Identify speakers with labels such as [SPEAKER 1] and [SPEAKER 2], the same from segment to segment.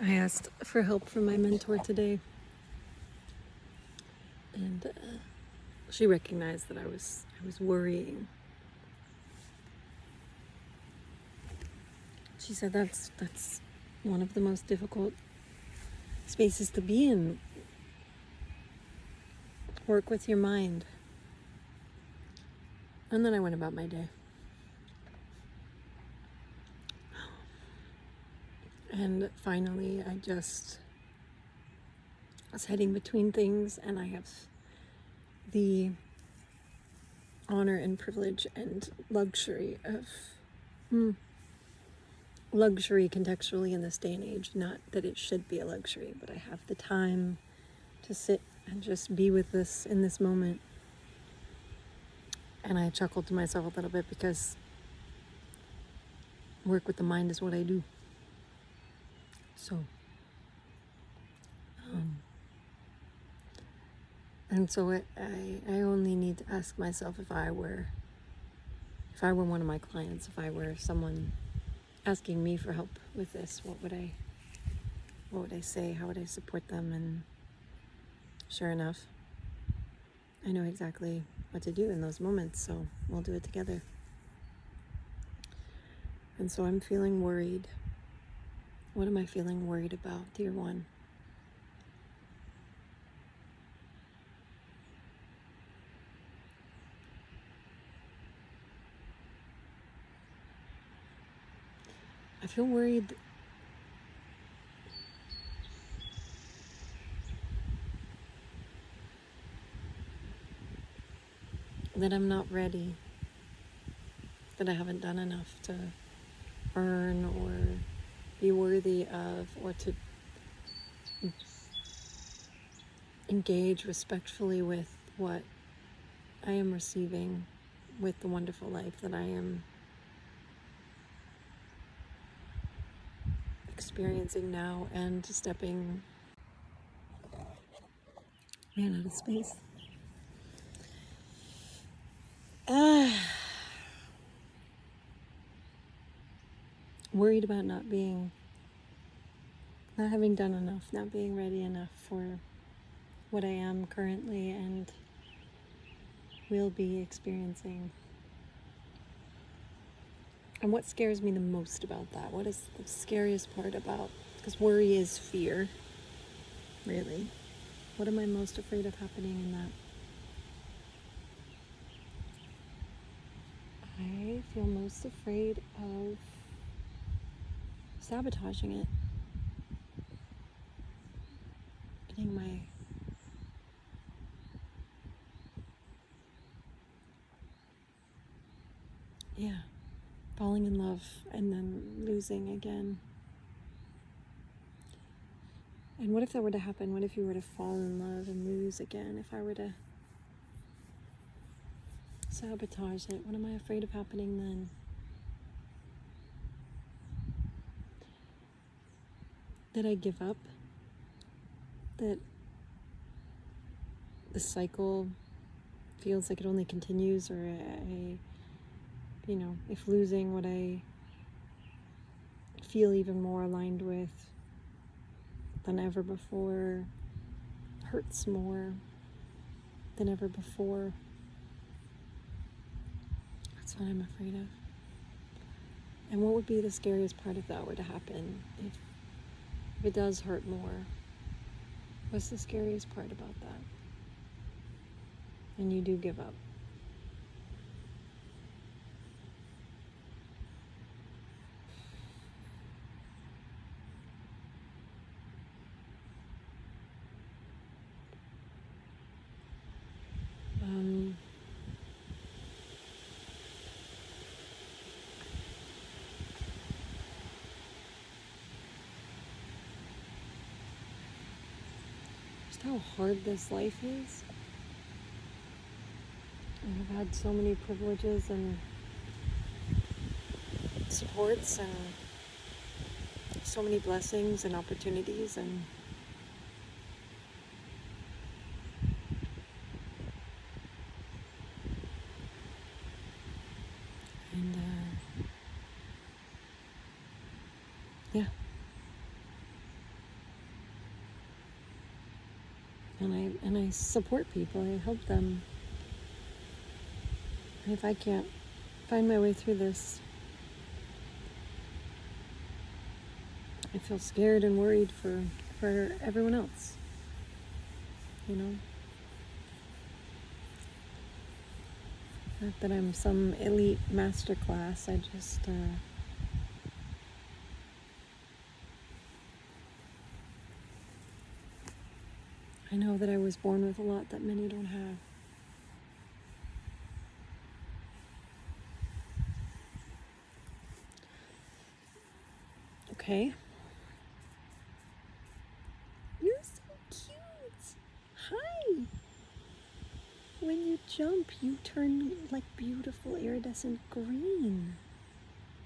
[SPEAKER 1] I asked for help from my mentor today, and she recognized that I was worrying. She said that's one of the most difficult spaces to be in. Work with your mind. And then I went about my day. And finally, I was heading between things, and I have the honor and privilege and luxury of luxury contextually in this day and age. Not that it should be a luxury, but I have the time to sit and just be with this in this moment. And I chuckled to myself a little bit because work with the mind is what I do. So, and so I only need to ask myself, if I were one of my clients, if I were someone asking me for help with this, what would I say? How would I support them? And sure enough, I know exactly what to do in those moments, so we'll do it together. And so I'm feeling worried. What am I feeling worried about, dear one? I feel worried that I'm not ready, that I haven't done enough to earn or be worthy of, or to engage respectfully with what I am receiving, with the wonderful life that I am experiencing now, and stepping out of space. Worried about not having done enough, not being ready enough for what I am currently and will be experiencing. And what scares me the most about that? What is the scariest part about? Because worry is fear, really. What am I most afraid of happening in that? I feel most afraid of sabotaging it. Getting falling in love and then losing again. And what if that were to happen? What if you were to fall in love and lose again? If I were to sabotage it, what am I afraid of happening then? That I give up? That the cycle feels like it only continues, or if losing what I feel even more aligned with than ever before hurts more than ever before. That's what I'm afraid of. And what would be the scariest part if that were to happen? If it does hurt more, what's the scariest part about that? And you do give up. Just how hard this life is. And I've had so many privileges and supports and so many blessings and opportunities, and and I support people. I help them. And if I can't find my way through this, I feel scared and worried for everyone else. You know? Not that I'm some elite masterclass. I just I know that I was born with a lot that many don't have. Okay. You're so cute. Hi. When you jump, you turn like beautiful iridescent green.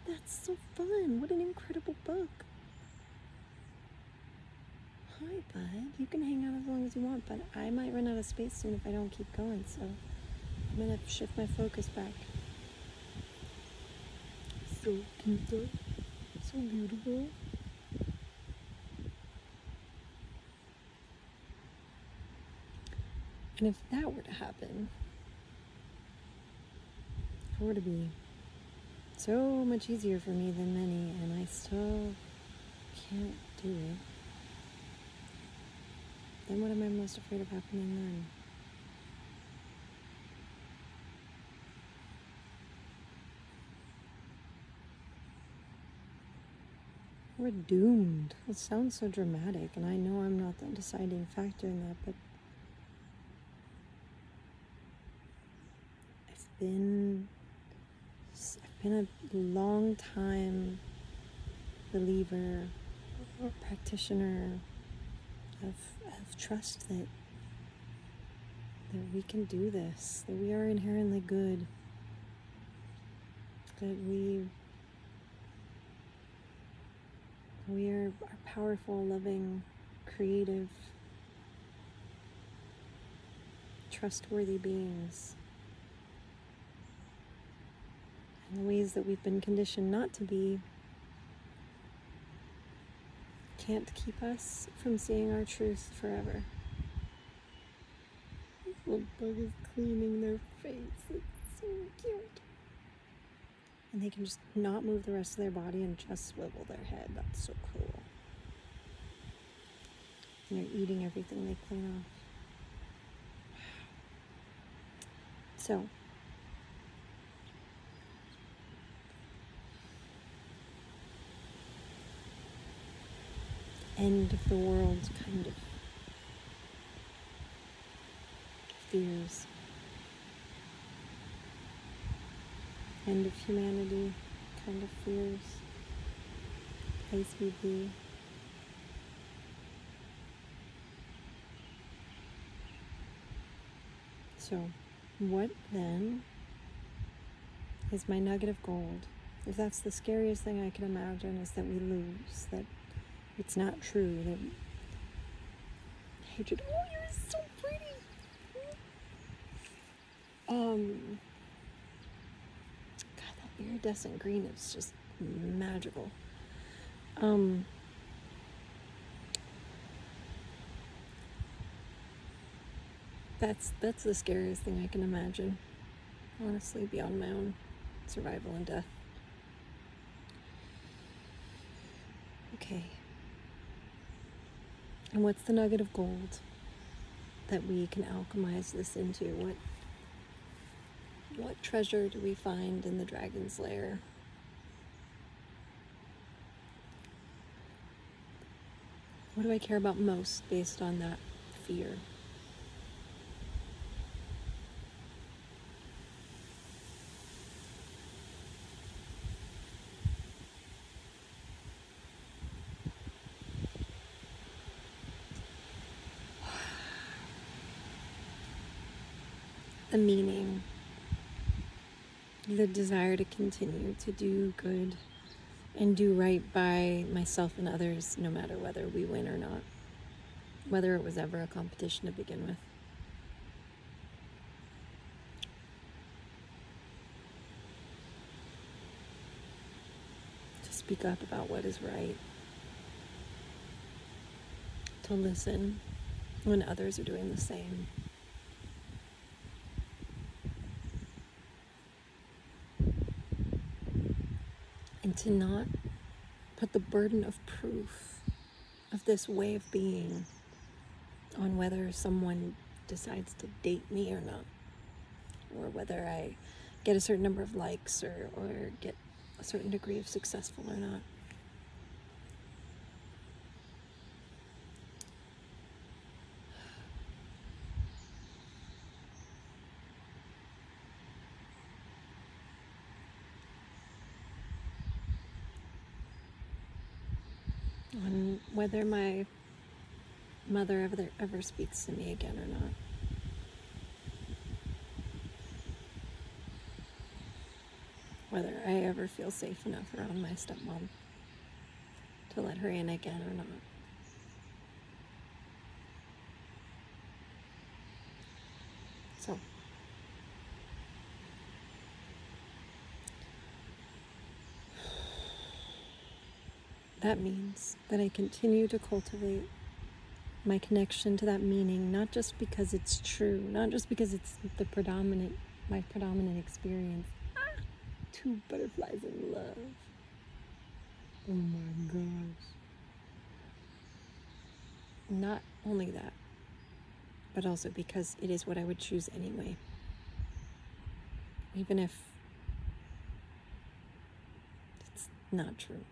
[SPEAKER 1] That's so fun. What an incredible book. Hi, bud. You can hang out as long as you want, but I might run out of space soon if I don't keep going, so I'm gonna shift my focus back. So cute, though. So beautiful. And if that were to happen, if it were to be so much easier for me than many, and I still can't do it, then what am I most afraid of happening then? We're doomed. It sounds so dramatic, and I know I'm not the deciding factor in that, but I've been a long time believer or practitioner of trust that we can do this, that we are inherently good, that we are powerful, loving, creative, trustworthy beings. And the ways that we've been conditioned not to be can't keep us from seeing our truth forever. This little bug is cleaning their face. It's so cute. And they can just not move the rest of their body and just swivel their head. That's so cool. And they're eating everything they clean off. So, end of the world kind of fears. End of humanity kind of fears. Place we be. So, what then is my nugget of gold? If that's the scariest thing I can imagine, is that we lose, that it's not true, that hatred. Oh, you're so pretty. God, that iridescent green is just magical. That's the scariest thing I can imagine. Honestly, beyond my own survival and death. Okay. And what's the nugget of gold that we can alchemize this into? What treasure do we find in the dragon's lair? What do I care about most based on that fear? The meaning, the desire to continue to do good and do right by myself and others, no matter whether we win or not, whether it was ever a competition to begin with. To speak up about what is right, to listen, when others are doing the same. And to not put the burden of proof of this way of being on whether someone decides to date me or not, or whether I get a certain number of likes or get a certain degree of successful or not. On whether my mother ever speaks to me again or not. Whether I ever feel safe enough around my stepmom to let her in again or not. So, that means that I continue to cultivate my connection to that meaning, not just because it's true, not just because it's my predominant experience. Two butterflies in love. Oh my gosh. Not only that, but also because it is what I would choose anyway. Even if it's not true,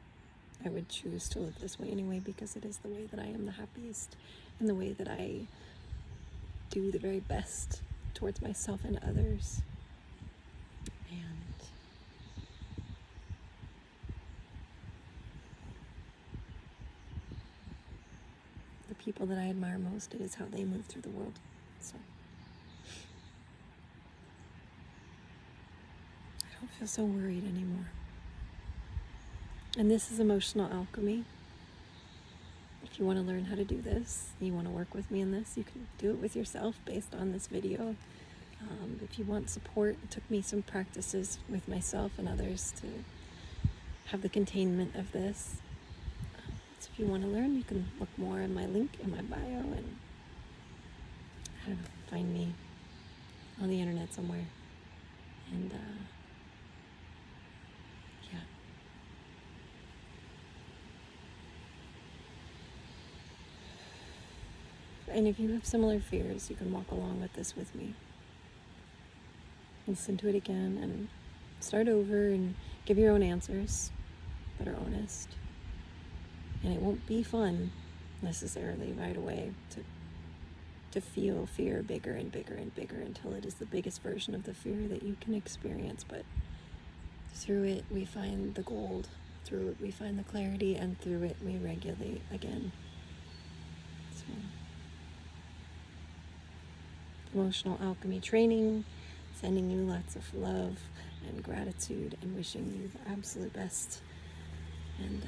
[SPEAKER 1] I would choose to live this way anyway, because it is the way that I am the happiest and the way that I do the very best towards myself and others. And the people that I admire most, it is how they move through the world. So I don't feel so worried anymore. And this is emotional alchemy. If you want to learn how to do this, you want to work with me in this, you can do it with yourself based on this video. If you want support, it took me some practices with myself and others to have the containment of this. So if you want to learn, you can look more in my link in my bio and, I don't know, find me on the internet somewhere. And yeah. And if you have similar fears, you can walk along with this with me. Listen to it again and start over and give your own answers that are honest. And it won't be fun necessarily right away to feel fear bigger and bigger and bigger until it is the biggest version of the fear that you can experience. But through it, we find the gold. Through it, we find the clarity. And through it, we regulate again. So, emotional alchemy training, sending you lots of love and gratitude and wishing you the absolute best. And